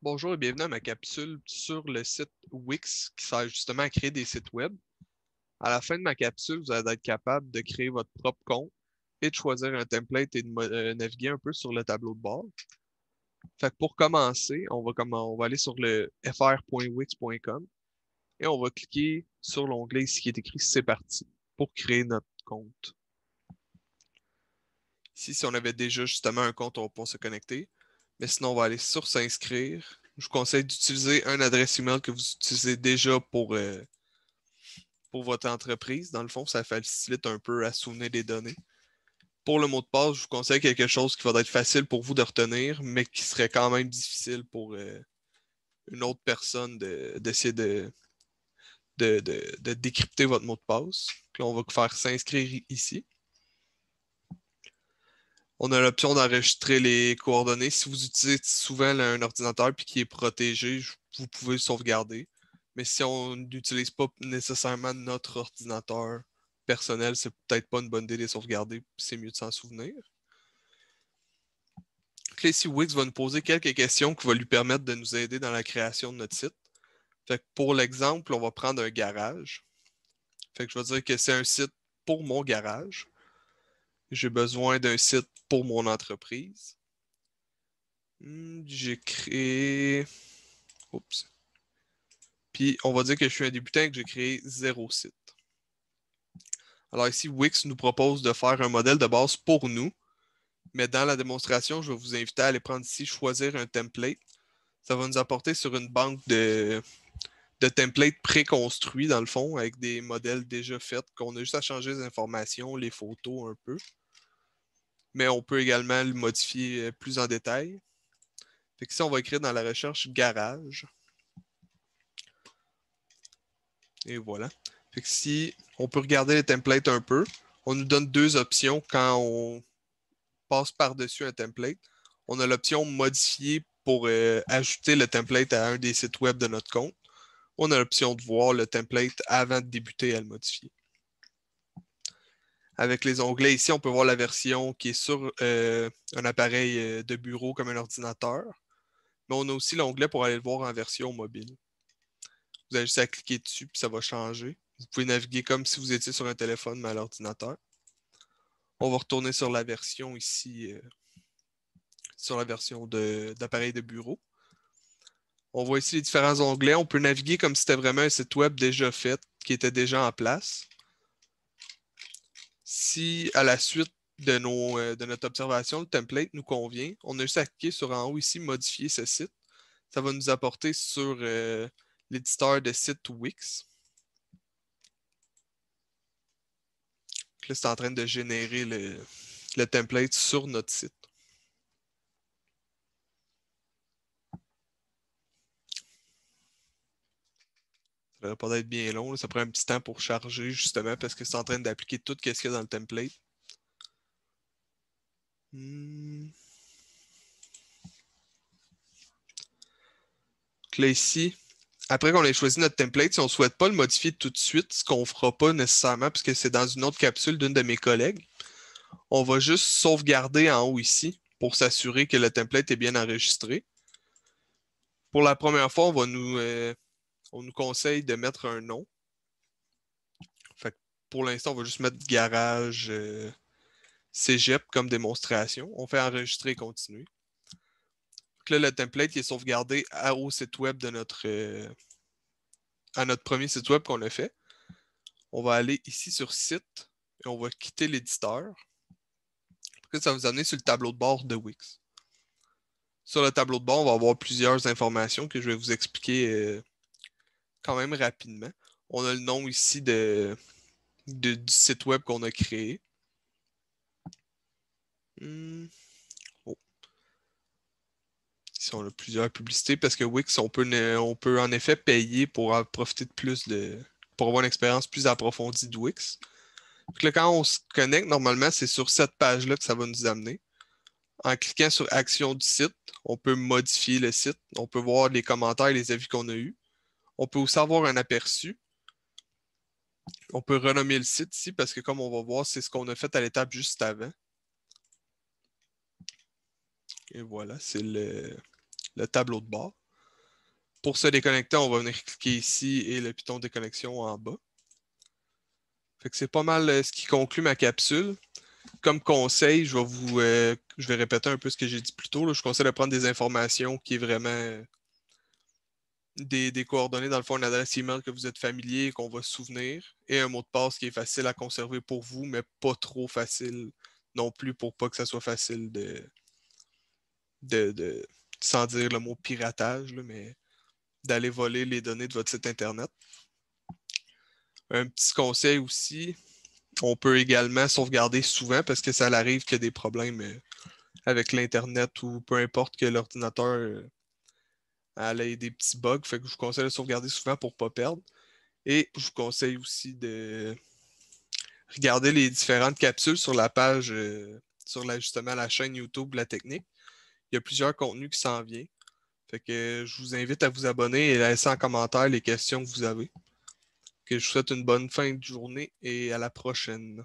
Bonjour et bienvenue à ma capsule sur le site Wix qui sert justement à créer des sites web. À la fin de ma capsule, vous allez être capable de créer votre propre compte et de choisir un template et de naviguer un peu sur le tableau de bord. Fait que pour commencer, on va aller sur le fr.wix.com et on va cliquer sur l'onglet ici qui est écrit C'est parti pour créer notre compte. Ici, si on avait déjà justement un compte, on va pouvoir se connecter. Mais sinon, on va aller sur s'inscrire. Je vous conseille d'utiliser une adresse email que vous utilisez déjà pour votre entreprise. Dans le fond, ça facilite un peu à souvenir des données. Pour le mot de passe, je vous conseille quelque chose qui va être facile pour vous de retenir, mais qui serait quand même difficile pour une autre personne d'essayer de décrypter votre mot de passe. Puis là, on va faire s'inscrire ici. On a l'option d'enregistrer les coordonnées. Si vous utilisez souvent un ordinateur puis qui est protégé, vous pouvez le sauvegarder. Mais si on n'utilise pas nécessairement notre ordinateur personnel, c'est peut-être pas une bonne idée de les sauvegarder. C'est mieux de s'en souvenir. Donc là, ici, Wix va nous poser quelques questions qui vont lui permettre de nous aider dans la création de notre site. Fait que pour l'exemple, on va prendre un garage. Fait que je vais dire que c'est un site pour mon garage. J'ai besoin d'un site pour mon entreprise. J'ai créé. Oups. Puis on va dire que je suis un débutant et que j'ai créé 0 site. Alors ici, Wix nous propose de faire un modèle de base pour nous. Mais dans la démonstration, je vais vous inviter à aller prendre ici, choisir un template. Ça va nous apporter sur une banque de templates préconstruits, dans le fond, avec des modèles déjà faits, qu'on a juste à changer les informations, les photos un peu. Mais on peut également le modifier plus en détail. Fait que ici, on va écrire dans la recherche garage. Et voilà. Fait que si on peut regarder les templates un peu, on nous donne deux options quand on passe par-dessus un template. On a l'option modifier pour ajouter le template à un des sites web de notre compte. On a l'option de voir le template avant de débuter à le modifier. Avec les onglets ici, on peut voir la version qui est sur un appareil de bureau comme un ordinateur. Mais on a aussi l'onglet pour aller le voir en version mobile. Vous avez juste à cliquer dessus puis ça va changer. Vous pouvez naviguer comme si vous étiez sur un téléphone mais à l'ordinateur. On va retourner sur la version ici, sur la version d'appareil de bureau. On voit ici les différents onglets. On peut naviguer comme si c'était vraiment un site web déjà fait, qui était déjà en place. Si à la suite de notre observation, le template nous convient, on a juste à cliquer sur en haut ici, modifier ce site. Ça va nous apporter sur l'éditeur de site Wix. Là, c'est en train de générer le template sur notre site. Ça va pas être bien long. Là. Ça prend un petit temps pour charger, justement, parce que c'est en train d'appliquer tout ce qu'il y a dans le template. Là, ici, après qu'on ait choisi notre template, si on ne souhaite pas le modifier tout de suite, ce qu'on ne fera pas nécessairement, puisque c'est dans une autre capsule d'une de mes collègues, on va juste sauvegarder en haut ici pour s'assurer que le template est bien enregistré. Pour la première fois, on nous conseille de mettre un nom. Fait que pour l'instant, on va juste mettre garage cégep comme démonstration. On fait enregistrer et continuer. Donc là, le template est sauvegardé au site web de à notre premier site web qu'on a fait. On va aller ici sur site et on va quitter l'éditeur. Ça va nous amener sur le tableau de bord de Wix. Sur le tableau de bord, on va avoir plusieurs informations que je vais vous expliquer quand même rapidement. On a le nom ici du site web qu'on a créé. Oh. Ici, on a plusieurs publicités parce que Wix, on peut en effet payer pour en profiter de pour avoir une expérience plus approfondie de Wix. Donc là, quand on se connecte, normalement, c'est sur cette page-là que ça va nous amener. En cliquant sur Action du site, on peut modifier le site. On peut voir les commentaires et les avis qu'on a eus. On peut aussi avoir un aperçu. On peut renommer le site ici parce que comme on va voir, c'est ce qu'on a fait à l'étape juste avant. Et voilà, c'est le tableau de bord. Pour se déconnecter, on va venir cliquer ici et le piton déconnexion en bas. Fait que c'est pas mal ce qui conclut ma capsule. Comme conseil, je vais répéter un peu ce que j'ai dit plus tôt. Là. Je conseille de prendre des informations qui est vraiment des coordonnées, dans le fond, une adresse email que vous êtes familier et qu'on va se souvenir, et un mot de passe qui est facile à conserver pour vous, mais pas trop facile non plus pour pas que ça soit facile de sans dire le mot piratage, là, mais d'aller voler les données de votre site Internet. Un petit conseil aussi, on peut également sauvegarder souvent parce que ça arrive qu'il y a des problèmes avec l'Internet ou peu importe que l'ordinateur ait des petits bugs. Fait que je vous conseille de sauvegarder souvent pour ne pas perdre. Et je vous conseille aussi de regarder les différentes capsules sur la page, justement la chaîne YouTube La Technique. Il y a plusieurs contenus qui s'en viennent. Fait que je vous invite à vous abonner et à laisser en commentaire les questions que vous avez. Que je vous souhaite une bonne fin de journée et à la prochaine.